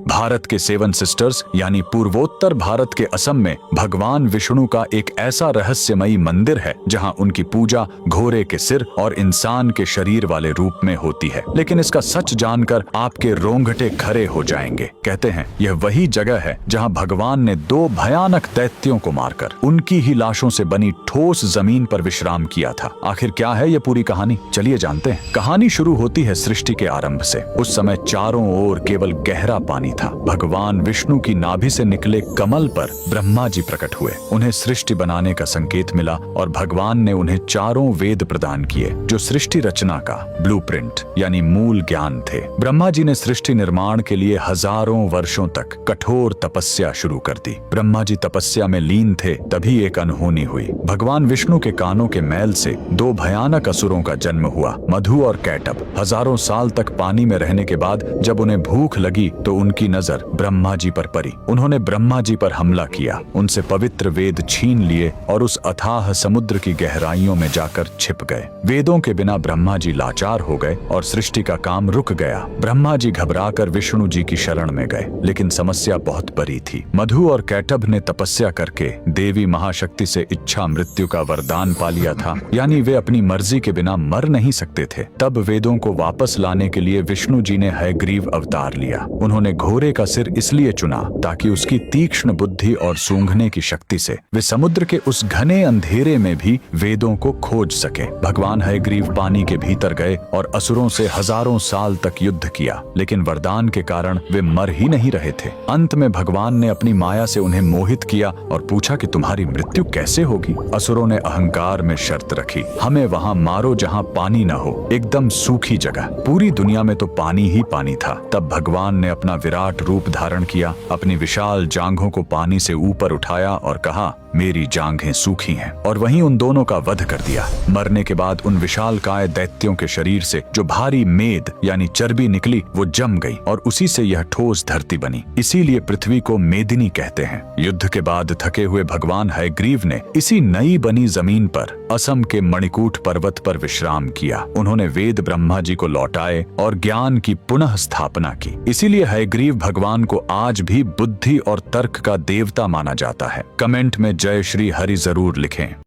भारत के seven sisters यानी पूर्वोत्तर भारत के असम में भगवान विष्णु का एक ऐसा रहस्यमयी मंदिर है जहां उनकी पूजा घोड़े के सिर और इंसान के शरीर वाले रूप में होती है। लेकिन इसका सच जानकर आपके रोंगटे खड़े हो जाएंगे। कहते हैं यह वही जगह है जहां भगवान ने दो भयानक दैत्यों को मारकर उनकी ही लाशों से बनी ठोस जमीन पर विश्राम किया था। आखिर क्या है यह पूरी कहानी, चलिए जानते हैं। कहानी शुरू होती है सृष्टि के आरंभ से। उस समय चारों ओर केवल गहरा पानी था। भगवान विष्णु की नाभि से निकले कमल पर ब्रह्मा जी प्रकट हुए। उन्हें सृष्टि बनाने का संकेत मिला और भगवान ने उन्हें चारों वेद प्रदान किए जो सृष्टि रचना का ब्लूप्रिंट यानी मूल ज्ञान थे। ब्रह्मा जी ने सृष्टि निर्माण के लिए हजारों वर्षों तक कठोर तपस्या शुरू कर दी। ब्रह्मा जी तपस्या में लीन थे, तभी एक अनहोनी हुई। भगवान विष्णु के कानों के मैल से दो भयानक असुरों का जन्म हुआ, मधु और कैटभ। हजारों साल तक पानी में रहने के बाद जब उन्हें भूख लगी तो उनकी नजर ब्रह्मा जी पर पड़ी। उन्होंने ब्रह्मा जी पर हमला किया, उनसे पवित्र वेद छीन लिए और उस अथाह समुद्र की गहराइयों में जाकर छिप गए। वेदों के बिना ब्रह्मा जी लाचार हो गए और सृष्टि का काम रुक गया। ब्रह्मा जी घबराकर विष्णु जी की शरण में गए, लेकिन समस्या बहुत बड़ी थी। मधु और कैटभ ने तपस्या करके देवी महाशक्ति से इच्छा मृत्यु का वरदान पा लिया था, यानी वे अपनी मर्जी के बिना मर नहीं सकते थे। तब वेदों को वापस लाने के लिए विष्णु जी ने हयग्रीव अवतार लिया। उन्होंने घोड़े का सिर इसलिए चुना ताकि उसकी तीक्ष्ण बुद्धि और सूंघने की शक्ति से वे समुद्र के उस घने अंधेरे में भी वेदों को खोज सके। भगवान हयग्रीव पानी के भीतर गए और असुरों से हजारों साल तक युद्ध किया, लेकिन वरदान के कारण वे मर ही नहीं रहे थे। अंत में भगवान ने अपनी माया से उन्हें मोहित किया और पूछा कि तुम्हारी मृत्यु कैसे होगी। असुरों ने अहंकार में शर्त रखी, हमें वहां मारो जहां पानी न हो, एकदम सूखी जगह। पूरी दुनिया में तो पानी ही पानी था। तब भगवान ने अपना विराट रूप धारण किया, अपनी विशाल जांघों को पानी से ऊपर उठाया और कहा, मेरी जांघें सूखी हैं, और वहीं उन दोनों का वध कर दिया। मरने के बाद उन विशालकाय दैत्यों के शरीर से जो भारी मेद यानी चर्बी निकली वो जम गई और उसी से यह ठोस धरती बनी। इसीलिए पृथ्वी को मेदिनी कहते हैं। युद्ध के बाद थके हुए भगवान हयग्रीव ने इसी नई बनी जमीन पर असम के मणिकूट पर्वत पर विश्राम किया। उन्होंने वेद ब्रह्मा जी को लौटाए और ज्ञान की पुनः स्थापना की। इसीलिए हयग्रीव भगवान को आज भी बुद्धि और तर्क का देवता माना जाता है। कमेंट में जय श्री हरि जरूर लिखें।